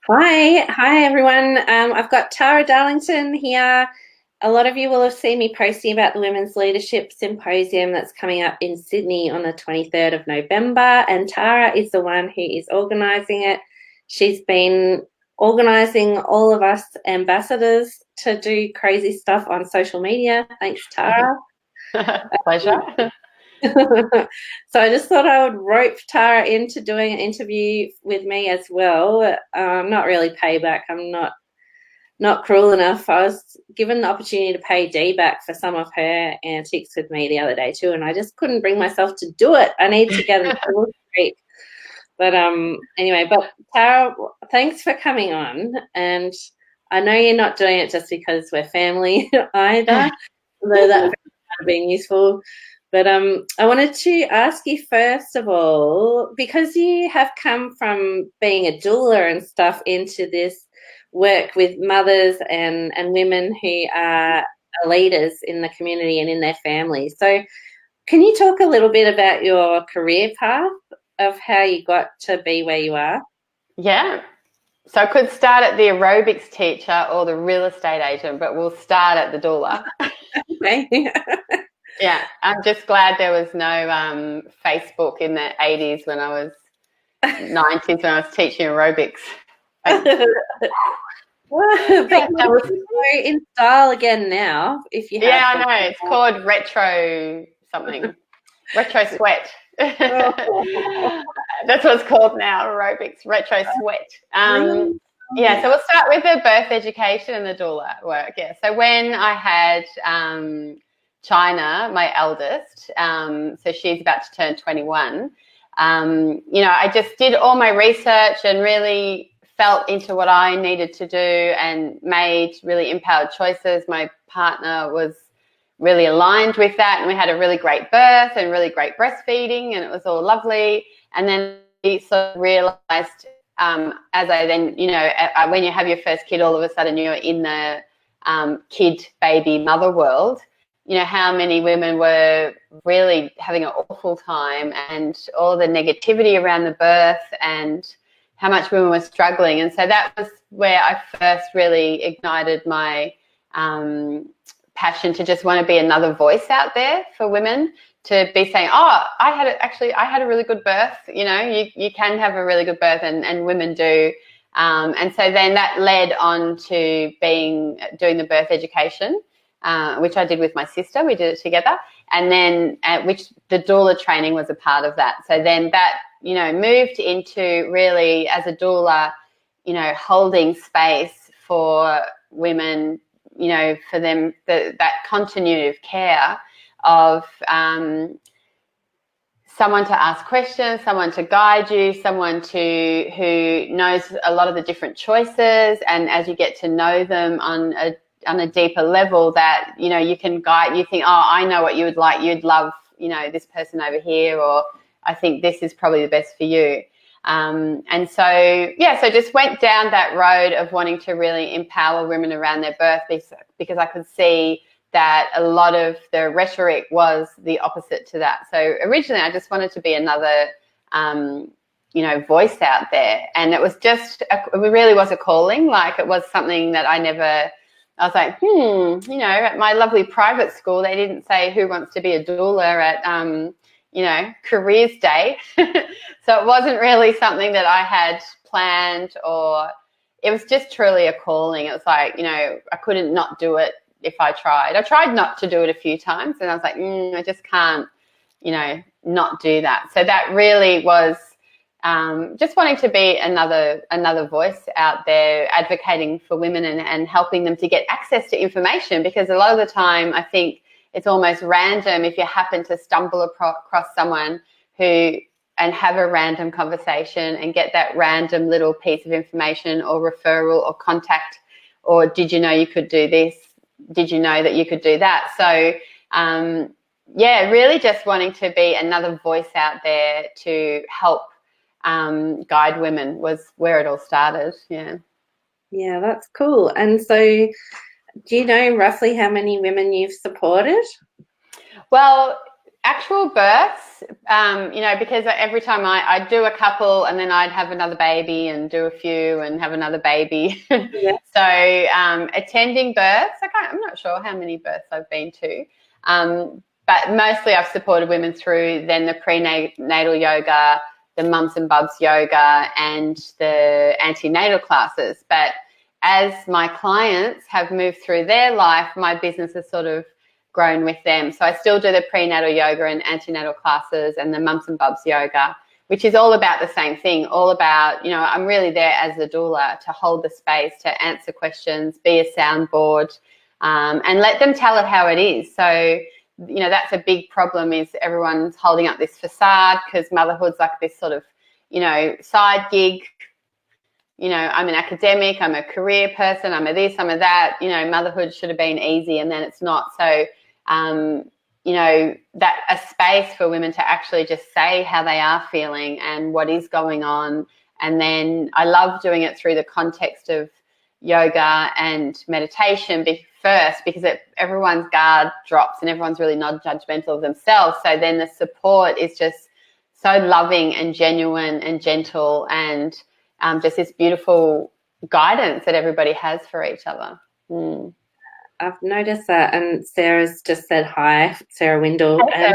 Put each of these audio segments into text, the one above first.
Hi everyone. I've got Tara Darlington here. A lot of you will have seen me posting about the Women's Leadership Symposium that's coming up in Sydney on the 23rd of November, and Tara is the one who is organising it. She's been organising all of us ambassadors to do crazy stuff on social media. Thanks, Tara. Pleasure. So I just thought I would rope Tara into doing an interview with me as well. Not really payback. I'm not cruel enough. I was given the opportunity to pay Dee back for some of her antics with me the other day too, and I just couldn't bring myself to do it. I need to get a full streak. But anyway, but Tara, thanks for coming on. And I know you're not doing it just because we're family either, although that might have been useful. But I wanted to ask you first of all, because you have come from being a doula and stuff into this work with mothers and women who are leaders in the community and in their families. So can you talk a little bit about your career path of how you got to be where you are? Yeah. So I could start at the aerobics teacher or the real estate agent, but we'll start at the doula. Okay. Yeah. I'm just glad there was no Facebook in the 80s when I was 90s when I was teaching aerobics. But you're in style again now, if you have. Yeah, I know. It's called retro something. Retro sweat. That's what it's called now, aerobics, retro sweat. Yeah, so we'll start with the birth education and the doula work. Yeah, so when I had China, my eldest, so she's about to turn 21, I just did all my research and really felt into what I needed to do and made really empowered choices. My partner was really aligned with that, and we had a really great birth and really great breastfeeding, and it was all lovely. And then we sort of realized as I then, when you have your first kid, all of a sudden you're in the kid, baby, mother world, how many women were really having an awful time and all the negativity around the birth and how much women were struggling. And so that was where I first really ignited my passion to just want to be another voice out there for women, to be saying, oh, I had a really good birth. You can have a really good birth, and women do. And so then that led on to doing the birth education, which I did with my sister. We did it together. And then which the doula training was a part of that. So then that, moved into really as a doula, holding space for women, for them, that continuity of care of someone to ask questions, someone to guide you, someone who knows a lot of the different choices, and as you get to know them on a deeper level, that you can guide. You think, oh, I know what you would like. You'd love this person over here, or I think this is probably the best for you. And so just went down that road of wanting to really empower women around their birth, because I could see that a lot of the rhetoric was the opposite to that. So originally I just wanted to be another, voice out there. And it was it really was a calling. Like, it was something that I was like, at my lovely private school, they didn't say who wants to be a doula at, careers day. So it wasn't really something that I had planned, or it was just truly a calling. It was like, I couldn't not do it if I tried. I tried not to do it a few times, and I was like, I just can't, not do that. So that really was just wanting to be another voice out there, advocating for women and helping them to get access to information, because a lot of the time I think it's almost random if you happen to stumble across someone and have a random conversation and get that random little piece of information or referral or contact, or did you know you could do this? Did you know that you could do that? So, really just wanting to be another voice out there to help guide women was where it all started. Yeah. Yeah, that's cool. And so do you know roughly how many women you've supported? Well, Actual births, because every time I'd do a couple and then I'd have another baby and do a few and have another baby. Yeah. So attending births, I'm not sure how many births I've been to, but mostly I've supported women through then the prenatal yoga, the mums and bubs yoga, and the antenatal classes. But as my clients have moved through their life, my business has sort of grown with them. So I still do the prenatal yoga and antenatal classes and the mums and bubs yoga, which is all about the same thing, all about, I'm really there as a doula to hold the space, to answer questions, be a soundboard, and let them tell it how it is. So, that's a big problem, is everyone's holding up this facade because motherhood's like this sort of, side gig. I'm an academic, I'm a career person, I'm a this, I'm a that, motherhood should have been easy, and then it's not. So, that a space for women to actually just say how they are feeling and what is going on. And then I love doing it through the context of yoga and meditation first, because everyone's guard drops and everyone's really non-judgmental of themselves. So then the support is just so loving and genuine and gentle, and just this beautiful guidance that everybody has for each other. I've noticed that, and Sarah's just said hi, Sarah Windle. Hey,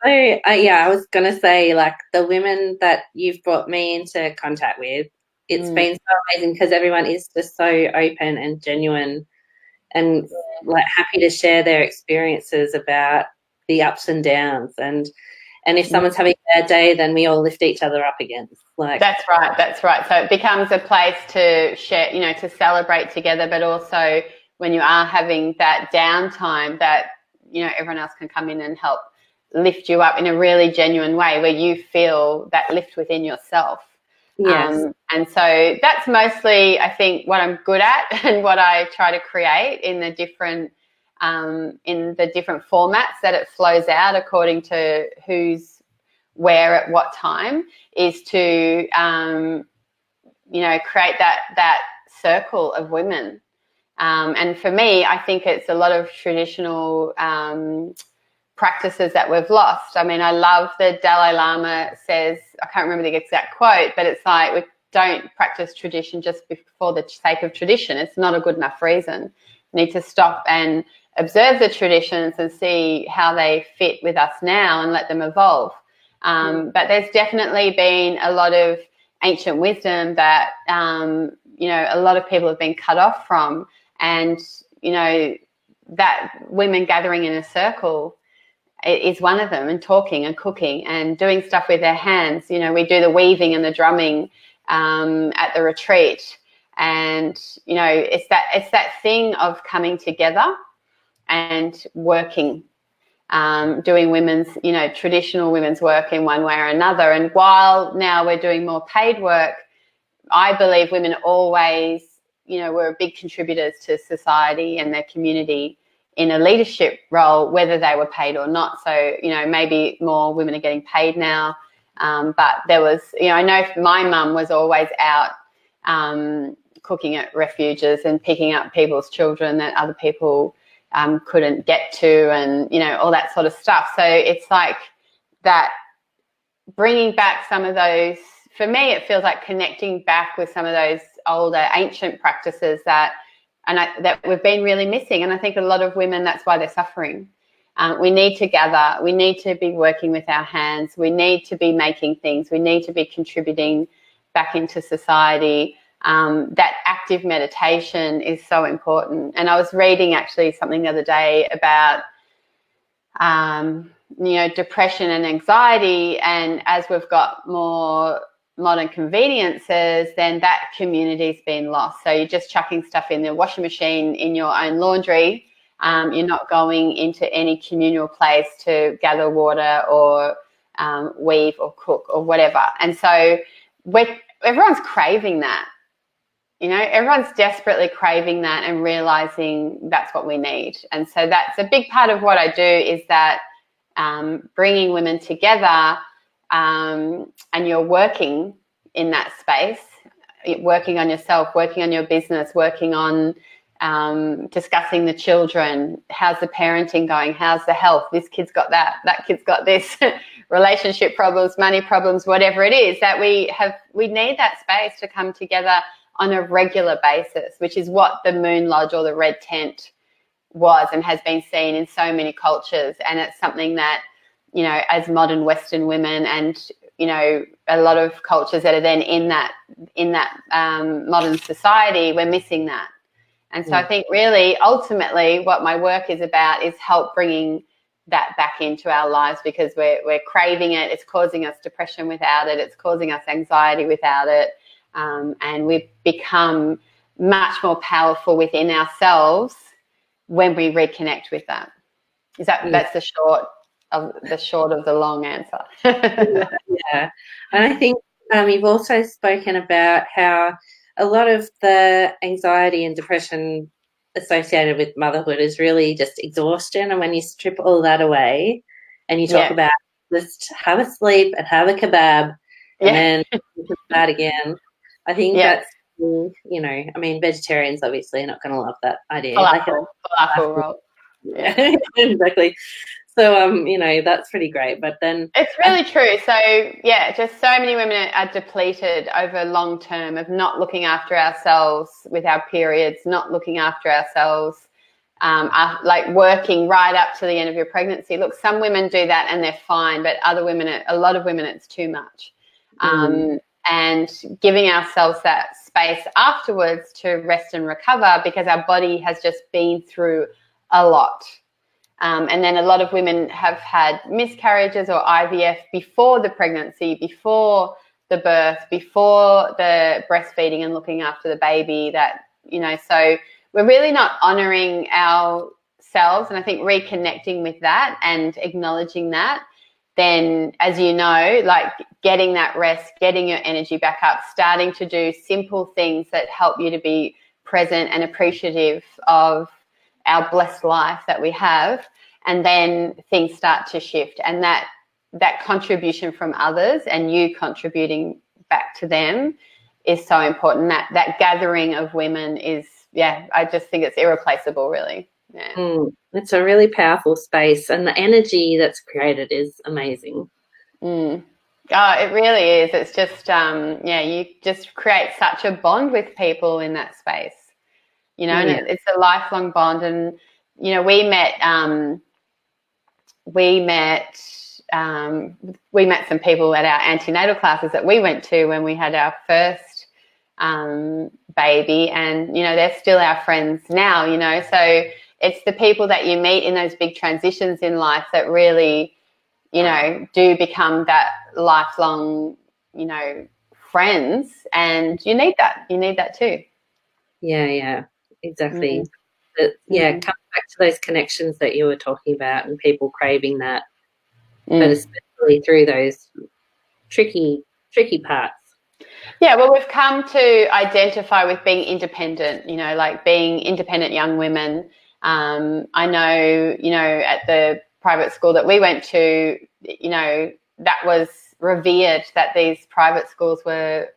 Sarah. I was going to say, like, the women that you've brought me into contact with, it's been so amazing because everyone is just so open and genuine and like happy to share their experiences about the ups and downs. And if someone's having a bad day, then we all lift each other up again. Like, That's right. So it becomes a place to share, to celebrate together, but also when you are having that downtime, that, everyone else can come in and help lift you up in a really genuine way where you feel that lift within yourself. yes. And so that's mostly, I think, what I'm good at and what I try to create in the different formats that it flows out according to who's where at what time, is to, create that circle of women. And for me, I think it's a lot of traditional practices that we've lost. I mean, I love the Dalai Lama says, I can't remember the exact quote, but it's like, we don't practice tradition just for the sake of tradition. It's not a good enough reason. We need to stop and observe the traditions and see how they fit with us now and let them evolve. But there's definitely been a lot of ancient wisdom that, a lot of people have been cut off from. And, that women gathering in a circle is one of them, and talking and cooking and doing stuff with their hands. We do the weaving and the drumming at the retreat. And, it's that thing of coming together and working, doing women's, traditional women's work in one way or another. And while now we're doing more paid work, I believe women always, were big contributors to society and their community in a leadership role, whether they were paid or not. So, maybe more women are getting paid now. But there was, I know my mum was always out cooking at refuges and picking up people's children that other people couldn't get to, and, all that sort of stuff. So it's like that, bringing back some of those, for me, it feels like connecting back with some of those older ancient practices that we've been really missing. And I think a lot of women, that's why they're suffering. We need to gather. We need to be working with our hands. We need to be making things. We need to be contributing back into society. That active meditation is so important. And I was reading actually something the other day about, depression and anxiety. And as we've got more modern conveniences, then that community's been lost. So you're just chucking stuff in the washing machine in your own laundry. You're not going into any communal place to gather water or weave or cook or whatever. And so everyone's craving that. Everyone's desperately craving that and realizing that's what we need. And so that's a big part of what I do, is that bringing women together, and you're working in that space, working on yourself, working on your business, working on discussing the children, how's the parenting going, how's the health, this kid's got that kid's got this, relationship problems, money problems, whatever it is, that we need that space to come together on a regular basis, which is what the Moon Lodge or the Red Tent was and has been seen in so many cultures. And it's something that, you know, as modern Western women and, you know, a lot of cultures that are then in that modern society, we're missing that. And so I think really ultimately what my work is about is help bringing that back into our lives, because we're craving it. It's causing us depression without it. It's causing us anxiety without it. And we've become much more powerful within ourselves when we reconnect with that. That's the short of the long answer. Yeah. And I think you've also spoken about how a lot of the anxiety and depression associated with motherhood is really just exhaustion. And when you strip all that away and you talk about just have a sleep and have a kebab and then that again, I think that's, you know, I mean, vegetarians obviously are not going to love that idea. Falafel. Yeah, exactly. So, you know, that's pretty great. But then it's really true. So, yeah, just so many women are depleted over long term of not looking after ourselves with our periods, not looking after ourselves, like working right up to the end of your pregnancy. Look, some women do that and they're fine, but a lot of women, it's too much. And giving ourselves that space afterwards to rest and recover, because our body has just been through a lot. And then a lot of women have had miscarriages or IVF before the pregnancy, before the birth, before the breastfeeding and looking after the baby, that, you know, so we're really not honoring ourselves. And I think reconnecting with that and acknowledging that, then, as you know, like getting that rest, getting your energy back up, starting to do simple things that help you to be present and appreciative of our blessed life that we have, and then things start to shift. And that contribution from others and you contributing back to them is so important. That gathering of women is, I just think it's irreplaceable, really. Yeah. It's a really powerful space, and the energy that's created is amazing. Oh, it really is. It's just, you just create such a bond with people in that space, you know, and it's a lifelong bond. And, you know, we met some people at our antenatal classes that we went to when we had our first baby, and, you know, they're still our friends now, you know. So it's the people that you meet in those big transitions in life that really, you know, do become that lifelong, you know, friends, and you need that too. Yeah, exactly. Come back to those connections that you were talking about and people craving that, but especially through those tricky parts. Yeah, well, we've come to identify with being independent, you know, like being independent young women. I know, you know, at the private school that we went to, you know, that was revered, that these private schools were,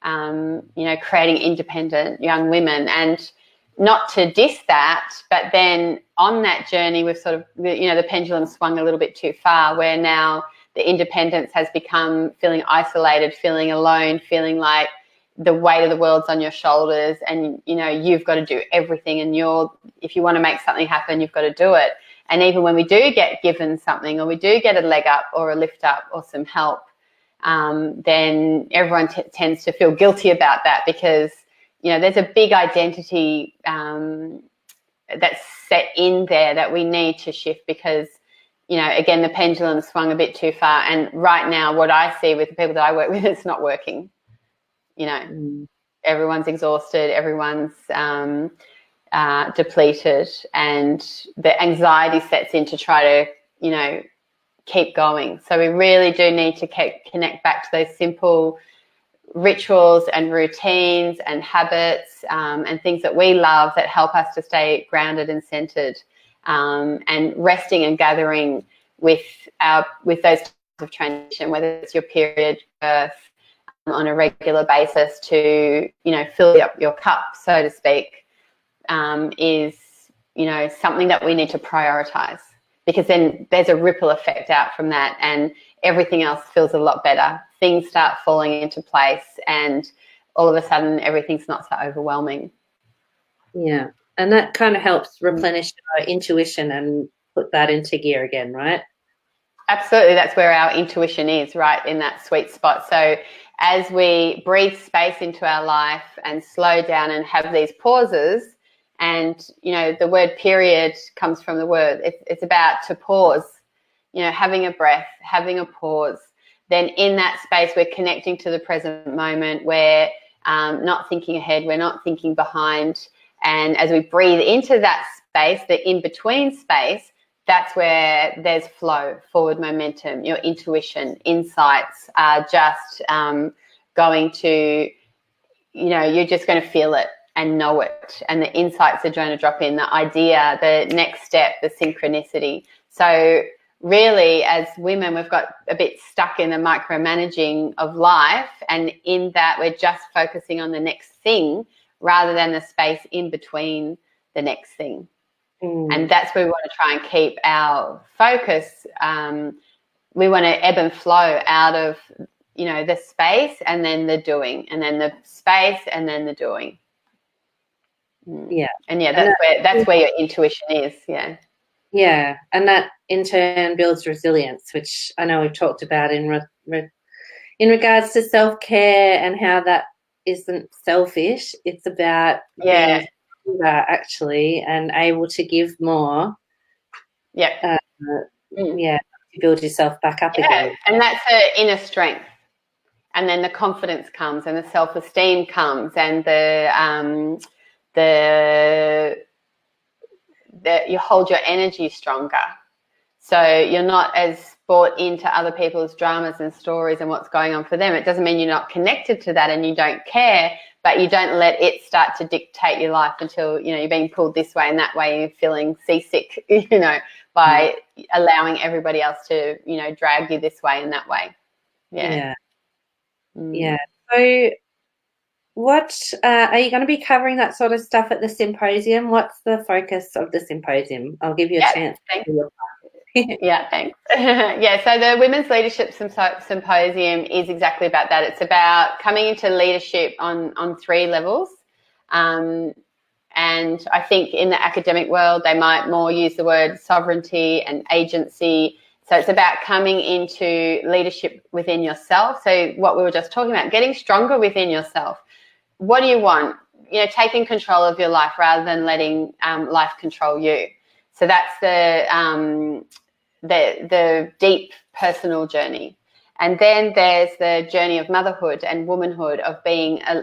you know, creating independent young women. And not to diss that, but then on that journey, we've sort of, you know, the pendulum swung a little bit too far, where now the independence has become feeling isolated, feeling alone, feeling like the weight of the world's on your shoulders, and, you know, you've got to do everything, and if you want to make something happen, you've got to do it. And even when we do get given something, or we do get a leg up or a lift up or some help, then everyone tends to feel guilty about that, because, you know, there's a big identity that's set in there that we need to shift, because, you know, again, the pendulum swung a bit too far. And right now, what I see with the people that I work with, it's not working. You know, everyone's exhausted, everyone's depleted, and the anxiety sets in to try to, you know, keep going. So we really do need to connect back to those simple rituals and routines and habits, and things that we love that help us to stay grounded and centered, and resting and gathering with those types of transition, whether it's your period, birth, on a regular basis, to, you know, fill up your cup, so to speak, is, something that we need to prioritize, because then there's a ripple effect out from that and everything else feels a lot better. Things start falling into place and all of a sudden everything's not so overwhelming. Yeah. And that kind of helps replenish our intuition and put that into gear again, right? Absolutely. That's where our intuition is, right, in that sweet spot. So as we breathe space into our life and slow down and have these pauses, and, the word period comes from the word, it's about to pause, having a breath, having a pause. Then in that space, we're connecting to the present moment. We're not thinking ahead. We're not thinking behind. And as we breathe into that space, the in-between space, that's where there's flow, forward momentum, your intuition, insights are just going to, you're just going to feel it and know it. And the insights are going to drop in, the idea, the next step, the synchronicity. So really, as women, we've got a bit stuck in the micromanaging of life. And in that, we're just focusing on the next thing rather than the space in between the next thing. And that's where we want to try and keep our focus. We want to ebb and flow out of, the space and then the doing, and then the space and then the doing. Yeah. And that's where your intuition is. Yeah. Yeah. And that in turn builds resilience, which I know we've talked about in regards to self-care and how that isn't selfish. It's about being actually and able to give more. Yeah. To build yourself back up again. And that's the inner strength. And then the confidence comes and the self-esteem comes and you hold your energy stronger. So you're not as bought into other people's dramas and stories and what's going on for them. It doesn't mean you're not connected to that and you don't care, but you don't let it start to dictate your life until, you're being pulled this way and that way and you're feeling seasick, by allowing everybody else to, drag you this way and that way. Yeah. Yeah. So what are you going to be covering that sort of stuff at the symposium? What's the focus of the symposium? I'll give you a chance. Thanks. Yeah, thanks. So the Women's Leadership Symposium is exactly about that. It's about coming into leadership on 3 levels. And I think in the academic world, they might more use the word sovereignty and agency. So it's about coming into leadership within yourself. So what we were just talking about, getting stronger within yourself. What do you want? Taking control of your life rather than letting life control you. So that's the deep personal journey. And then there's the journey of motherhood and womanhood, of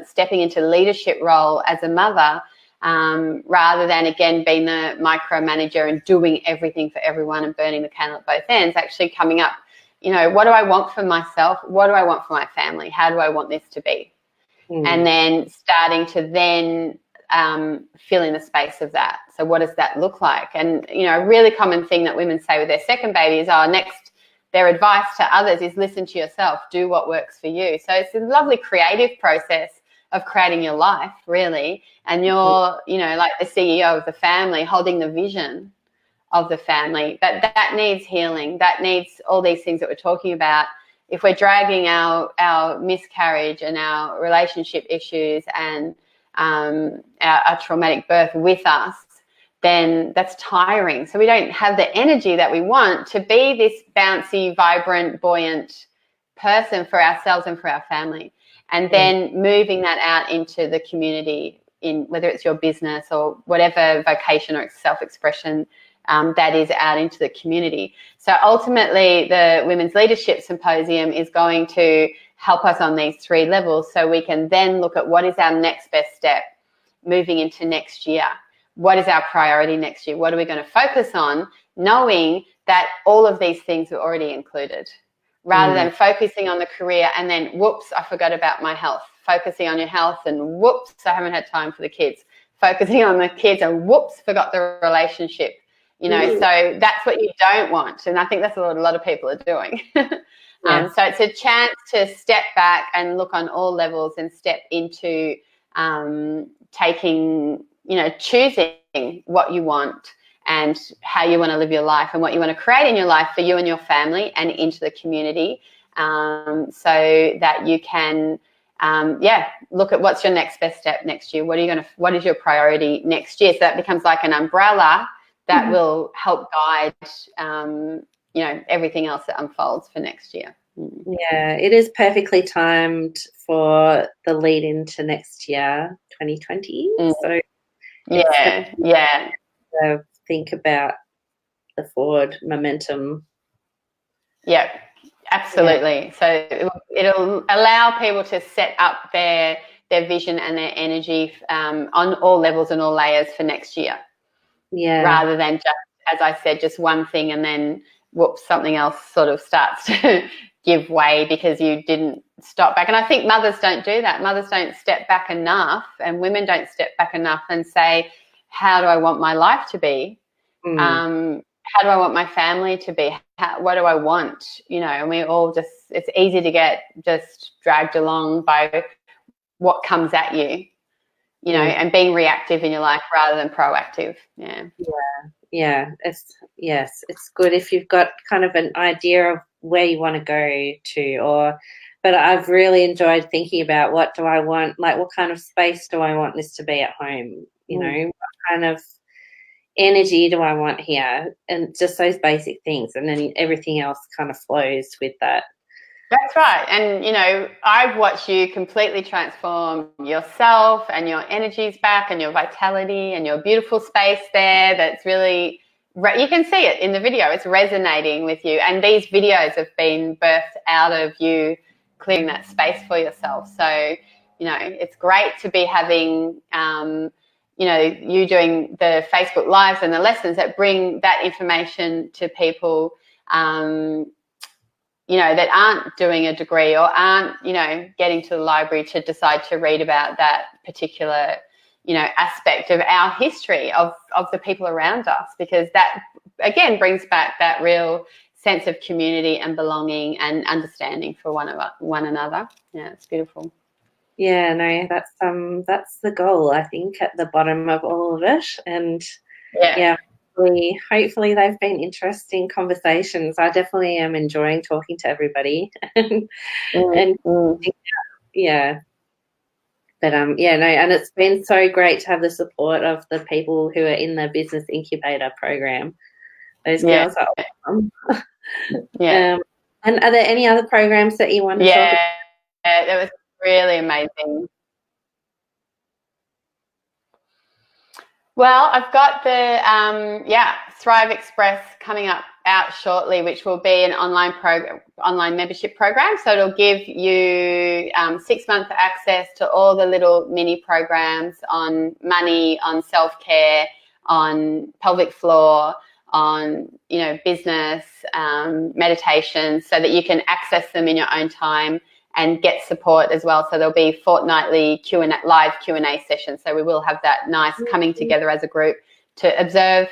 stepping into leadership role as a mother, rather than, again, being the micromanager and doing everything for everyone and burning the candle at both ends. Actually coming up, what do I want for myself? What do I want for my family? How do I want this to be? And then starting to then fill in the space of that. So what does that look like? And, a really common thing that women say with their second baby is, their advice to others is listen to yourself, do what works for you. So it's a lovely creative process of creating your life, really. And you're, like the CEO of the family, holding the vision of the family. But that needs healing. That needs all these things that we're talking about. If we're dragging our miscarriage and our relationship issues and our traumatic birth with us, then that's tiring. So we don't have the energy that we want to be this bouncy, vibrant, buoyant person for ourselves and for our family. And then moving that out into the community, in whether it's your business or whatever vocation or self-expression that is out into the community. So ultimately, the Women's Leadership Symposium is going to help us on these 3 levels, so we can then look at what is our next best step moving into next year. What is our priority next year? What are we going to focus on, knowing that all of these things are already included, rather than focusing on the career and then, whoops, I forgot about my health. Focusing on your health and whoops, I haven't had time for the kids. Focusing on the kids and whoops, forgot the relationship. So that's what you don't want. And I think that's what a lot of people are doing. So it's a chance to step back and look on all levels and step into taking choosing what you want and how you want to live your life and what you want to create in your life for you and your family and into the community, so that you can look at what's your next best step next year. What is your priority next year? So that becomes like an umbrella that will help guide everything else that unfolds for next year. Yeah, it is perfectly timed for the lead into next year, 2020. So think about the forward momentum. Yeah, absolutely. So it'll allow people to set up their vision and their energy on all levels and all layers for next year. Yeah. Rather than just, as I said, just one thing and then whoops, something else sort of starts to give way because you didn't stop back. And I think mothers don't do that. Mothers don't step back enough, and women don't step back enough and say, how do I want my life to be? How do I want my family to be? What do I want? And we all it's easy to get just dragged along by what comes at you, and being reactive in your life rather than proactive. Yeah. It's good if you've got kind of an idea of where you want to go to, but I've really enjoyed thinking about what do I want, like what kind of space do I want this to be at home, what kind of energy do I want here, and just those basic things, and then everything else kind of flows with that. That's right. And, I've watched you completely transform yourself and your energies back and your vitality and your beautiful space there. That's really, you can see it in the video. It's resonating with you. And these videos have been birthed out of you clearing that space for yourself. So, it's great to be having, you doing the Facebook Lives and the lessons that bring that information to people, that aren't doing a degree or aren't, getting to the library to decide to read about that particular, aspect of our history of the people around us, because that, again, brings back that real sense of community and belonging and understanding for one another. Yeah, it's beautiful. Yeah, no, that's the goal, I think, at the bottom of all of it. And hopefully they've been interesting conversations. I definitely am enjoying talking to everybody. And it's been so great to have the support of the people who are in the business incubator program. Those girls are awesome. And are there any other programs that you want to talk about? Yeah, that was really amazing. Well, I've got the Thrive Express coming out shortly, which will be an online membership program. So it'll give you 6 months access to all the little mini programs on money, on self-care, on pelvic floor, on business, meditation, so that you can access them in your own time and get support as well. So there'll be fortnightly live Q&A sessions. So we will have that nice coming together as a group to observe,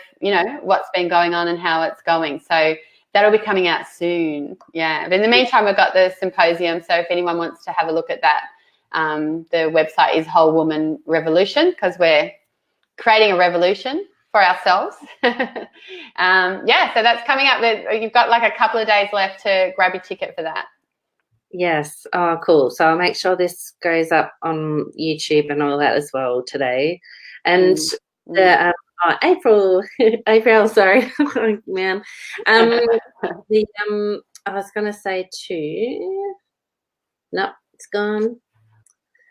what's been going on and how it's going. So that'll be coming out soon. Yeah. But in the meantime, we've got the Symposium. So if anyone wants to have a look at that, the website is Whole Woman Revolution, because we're creating a revolution for ourselves. So that's coming up. You've got like a couple of days left to grab your ticket for that. Yes. Oh, cool. So I'll make sure this goes up on YouTube and all that as well today. And April, sorry, oh, man. I was going to say no, it's gone.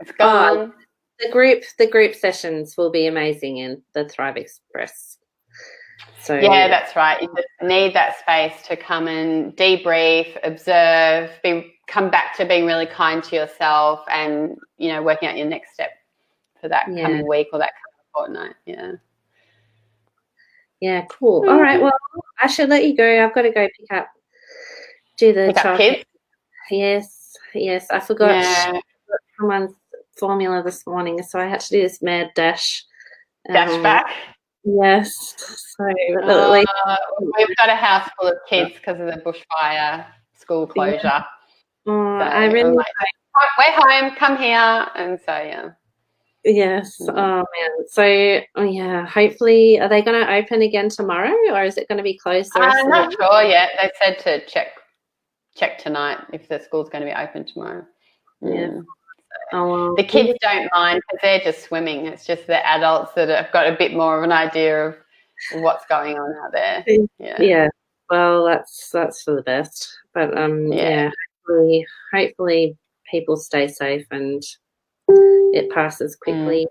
It's gone. The group sessions will be amazing in the Thrive Express. So yeah, that's right. You just need that space to come and debrief, observe, come back to being really kind to yourself, and working out your next step for that coming week or that coming fortnight. Yeah, cool. All right, well, I should let you go. I've got to go do the kids. Yes. I forgot someone's formula this morning, so I had to do this mad dash. Dash back. Yes. So we've got a house full of kids because of the bushfire school closure. I really we're home, come here, and so Yes. Oh man. So yeah, hopefully are they going to open again tomorrow, or is it going to be closed the rest I'm of the not week? sure yet. They said to check tonight if the school's going to be open tomorrow. Yeah. Mm. Oh well. The kids don't mind because they're just swimming. It's just the adults that have got a bit more of an idea of what's going on out there. Yeah. Yeah. Well, that's for the best. But Yeah. hopefully people stay safe and it passes Mm. quickly.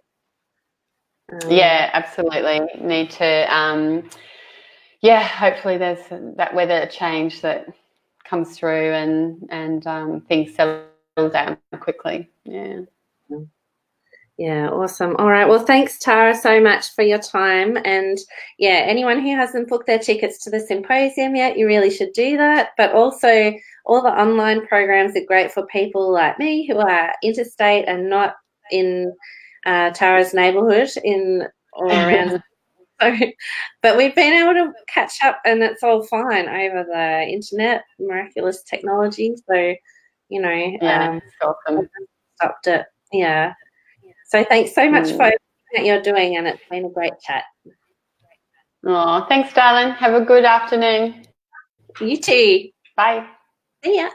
Yeah, absolutely. Need to hopefully there's that weather change that comes through and things settle down quickly. Yeah. Yeah, awesome. All right. Well, thanks, Tara, so much for your time. And yeah, anyone who hasn't booked their tickets to the symposium yet, you really should do that. But also, all the online programs are great for people like me who are interstate and not in Tara's neighbourhood in or around. So, but we've been able to catch up, and it's all fine over the internet, miraculous technology. So, you know, Yeah, it's awesome. stopped it. Yeah. So thanks so much for Mm. everything that you're doing, and it's been a great chat. Oh, thanks, darling. Have a good afternoon. You too. Bye. See ya.